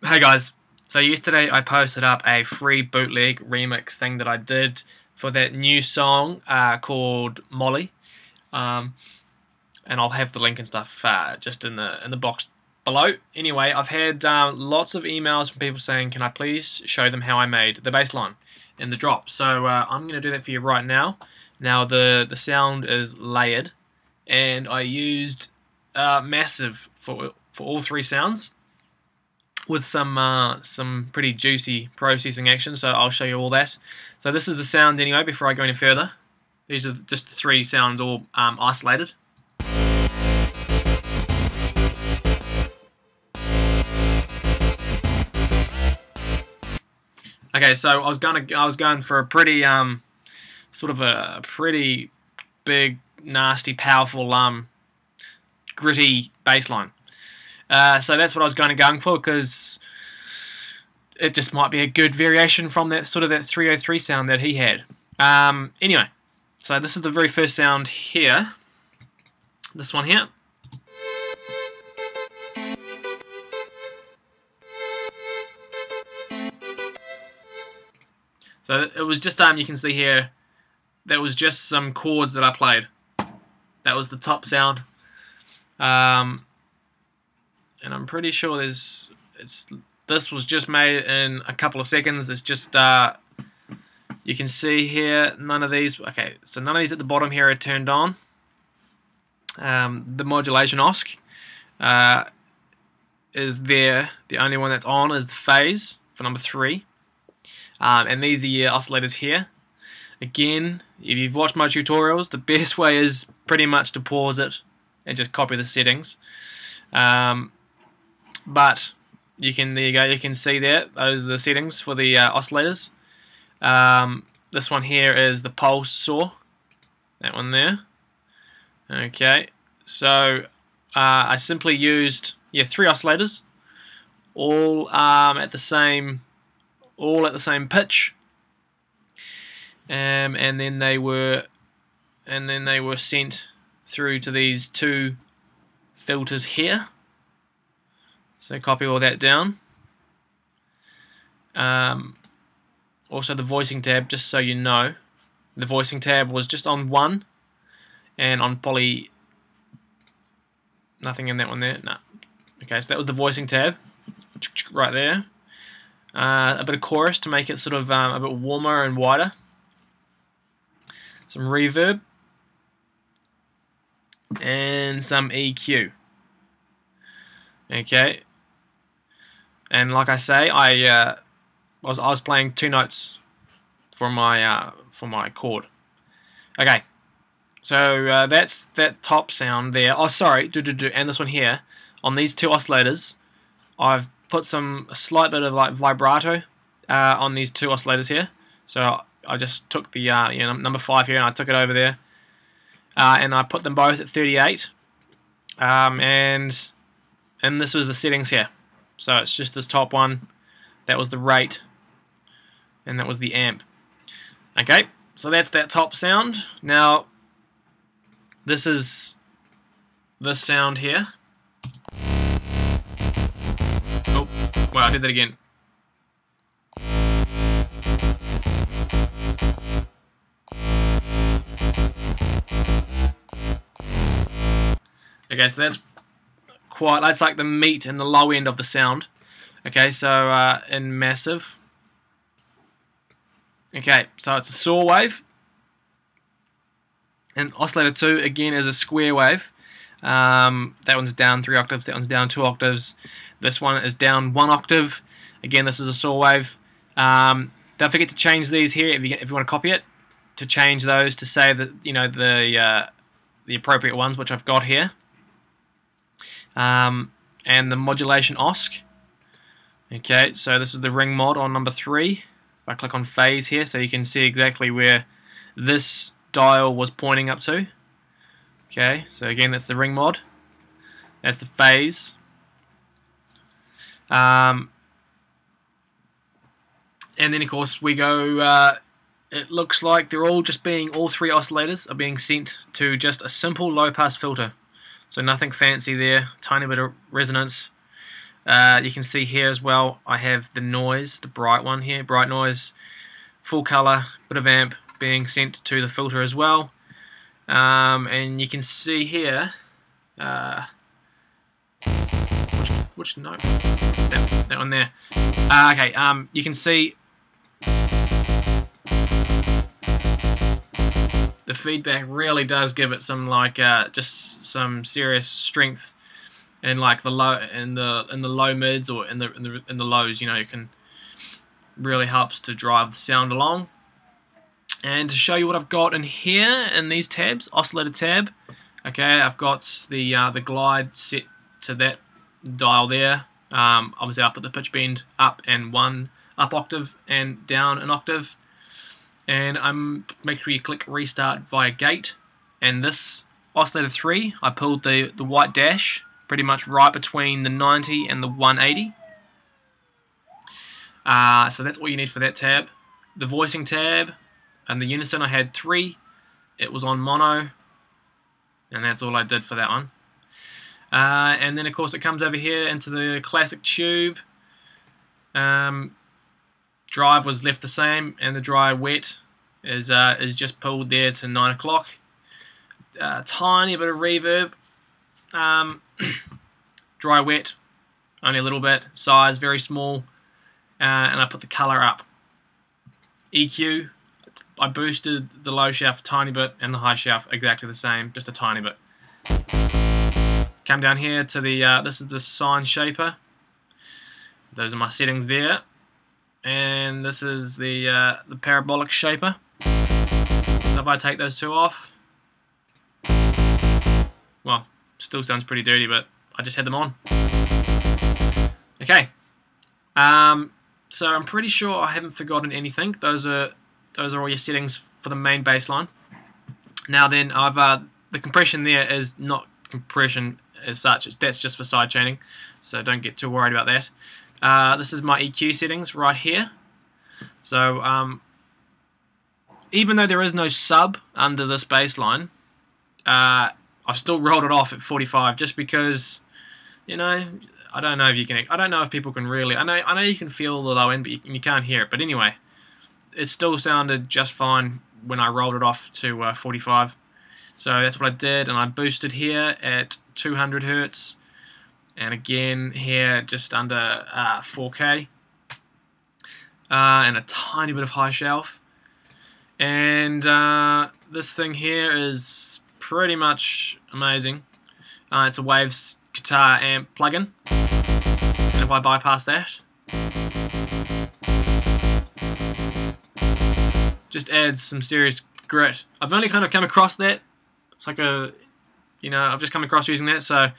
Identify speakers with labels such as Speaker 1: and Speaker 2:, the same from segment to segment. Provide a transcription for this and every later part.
Speaker 1: Hey guys, so yesterday I posted up a free bootleg remix thing that I did for that new song called Molly, um, and I'll have the link and stuff just in the box below. Anyway, I've had lots of emails from people saying, can I please show them how I made the bass line in the drop? So I'm going to do that for you right now. Now the sound is layered, and I used Massive for all three sounds, with some pretty juicy processing action, so I'll show you all that. So this is the sound anyway before I go any further. These are just the three sounds all isolated. Okay, so I was going for a pretty sort of a pretty big, nasty, powerful, gritty bass line. So that's what I was going for, because it just might be a good variation from that sort of that 303 sound that he had. Anyway, so this is the very first sound here. This one here. So it was just you can see here, that was just some chords that I played. That was the top sound. And I'm pretty sure this was just made in a couple of seconds. It's just you can see here, none of these. Okay, so none of these at the bottom here are turned on. The modulation OSC is there. The only one that's on is the phase for number 3. And these are your oscillators here. Again, if you've watched my tutorials, the best way is pretty much to pause it and just copy the settings. But there you go, you can see there, those are the settings for the oscillators. This one here is the pulse saw, that one there. Okay, so I simply used 3 oscillators, all at the same pitch, and then they were sent through to these 2 filters here. So copy all that down. Also the voicing tab, just so you know, the voicing tab was just on 1, and on poly, nothing in that one there. No. Okay, so that was the voicing tab, right there. A bit of chorus to make it sort of a bit warmer and wider. Some reverb. And some EQ. Okay. And like I say, I was playing 2 notes for my chord. Okay, so that's that top sound there. Oh, sorry, and this one here on these 2 oscillators. I've put a slight bit of like vibrato on these 2 oscillators here. So I just took the number 5 here and I took it over there, and I put them both at 38. And this was the settings here. So it's just this top one, that was the rate, and that was the amp. Okay, so that's that top sound. Now, this is this sound here. Oh, well, I did that again. Okay, so that's like the meat and the low end of the sound. Okay, so in Massive. Okay, so it's a saw wave. And Oscillator 2 again is a square wave. That one's down 3 octaves, that one's down 2 octaves. This one is down 1 octave. Again, this is a saw wave. Don't forget to change these here if you want to copy it, to change those to say that the appropriate ones, which I've got here. And the modulation OSC. Okay, so this is the ring mod on number 3. If I click on phase here, so you can see exactly where this dial was pointing up to. Okay, so again, that's the ring mod. That's the phase. And then of course we go, it looks like all 3 oscillators are being sent to just a simple low pass filter. So nothing fancy there, tiny bit of resonance, You can see here as well, I have the noise, the bright one here, bright noise, full color, bit of amp being sent to the filter as well. And you can see here, which note? That one there. Okay, you can see the feedback really does give it some just some serious strength in like the low in the low mids or in the lows. You know, it can really helps to drive the sound along. And to show you what I've got in here in these tabs, Oscillator Tab. Okay, I've got the glide set to that dial there. Obviously, I put the pitch bend up and one up octave and down an octave. And make sure you click restart via gate. And this Oscillator 3, I pulled the white dash pretty much right between the 90 and the 180. So that's all you need for that tab. The voicing tab and the unison, I had 3. It was on mono, and that's all I did for that one. And then of course it comes over here into the classic tube. Drive was left the same, and the dry wet is just pulled there to 9 o'clock. Tiny bit of reverb. Dry wet, only a little bit. Size very small, and I put the color up. EQ, I boosted the low shelf a tiny bit and the high shelf exactly the same, just a tiny bit. Come down here to the this is the sine shaper. Those are my settings there, and this is the parabolic shaper. So if I take those two off, well, still sounds pretty dirty, but I just had them on. Okay. So I'm pretty sure I haven't forgotten anything. Those are all your settings for the main bassline. Now then, the compression there is not compression as such. That's just for side chaining, so don't get too worried about that. This is my EQ settings right here. So even though there is no sub under this bassline, I've still rolled it off at 45 just because, you know, I don't know if you can. I don't know if people can really. I know you can feel the low end, but you can't hear it. But anyway, it still sounded just fine when I rolled it off to 45. So that's what I did, and I boosted here at 200 hertz, and again here just under 4K, and a tiny bit of high shelf. And this thing here is pretty much amazing. It's a Waves guitar amp plugin, and if I bypass that, just adds some serious grit. I've only kind of come across that. It's like a, you know, I've just come across using that, so I'm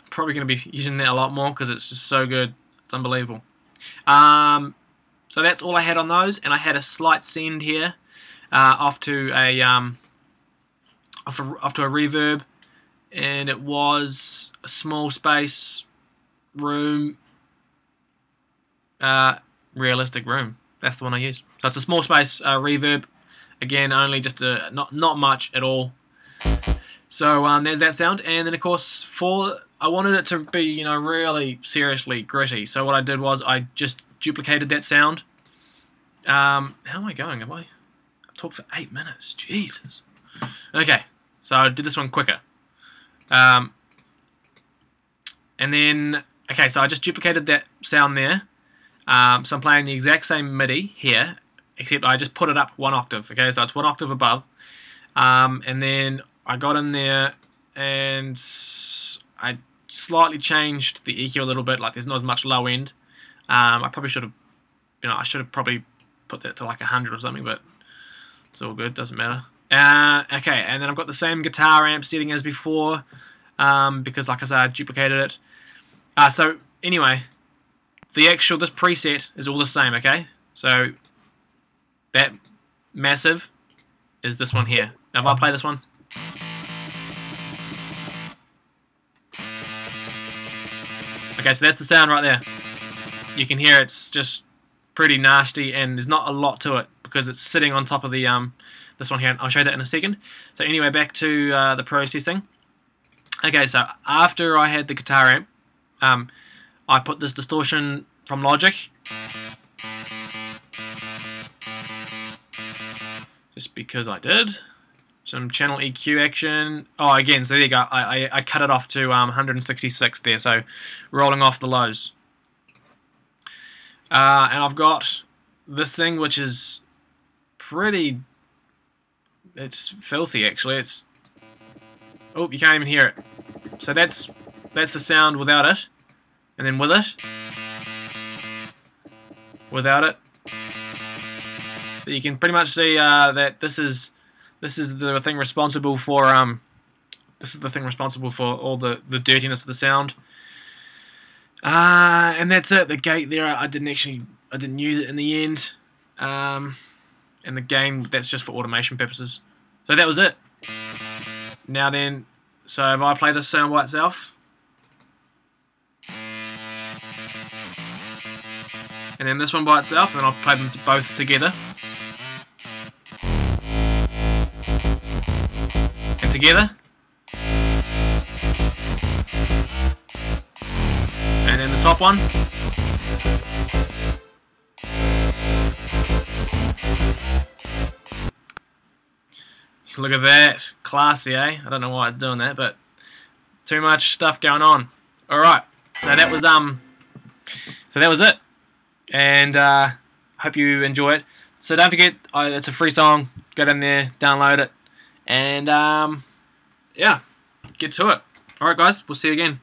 Speaker 1: probably going to be using that a lot more because it's just so good. It's unbelievable. So that's all I had on those, and I had a slight send here off to a reverb, and it was a small space room, realistic room. That's the one I used. So it's a small space reverb. Again, only just not much at all. So there's that sound, and then of course I wanted it to be, you know, really seriously gritty. So what I did was I just duplicated that sound. How am I going? I've talked for 8 minutes. Jesus. Okay, so I did this one quicker. And then okay, so I just duplicated that sound there. So I'm playing the exact same MIDI here, except I just put it up 1 octave. Okay, so it's 1 octave above. And then I got in there and I slightly changed the EQ a little bit. Like there's not as much low end. I probably should have, you know, I should have probably put that to like 100 or something, but it's all good. Doesn't matter. Okay, and then I've got the same guitar amp setting as before, because like I said, I duplicated it. So anyway, this preset is all the same. Okay, so that massive is this one here. Now if I play this one, okay, so that's the sound right there. You can hear it's just pretty nasty, and there's not a lot to it because it's sitting on top of the this one here. I'll show you that in a second. So anyway, back to the processing. Okay, so after I had the guitar amp, I put this distortion from Logic. Just because I did. Some channel EQ action. Oh, again, so there you go. I cut it off to 166 there, so rolling off the lows. And I've got this thing which is pretty... It's filthy, actually. It's... Oh, you can't even hear it. So that's the sound without it. And then with it. Without it. So you can pretty much see that this is the thing responsible for all the dirtiness of the sound. And that's it. The gate there, I didn't use it in the end. And the gain, that's just for automation purposes. So that was it. Now then, so if I play this sound by itself, and then this one by itself, and then I'll play them both together. And together. And then the top one. Look at that. Classy, eh? I don't know why it's doing that, but too much stuff going on. Alright. So that was it. And hope you enjoy it. So don't forget, it's a free song. Go down there, download it, and yeah, get to it. Alright guys, we'll see you again.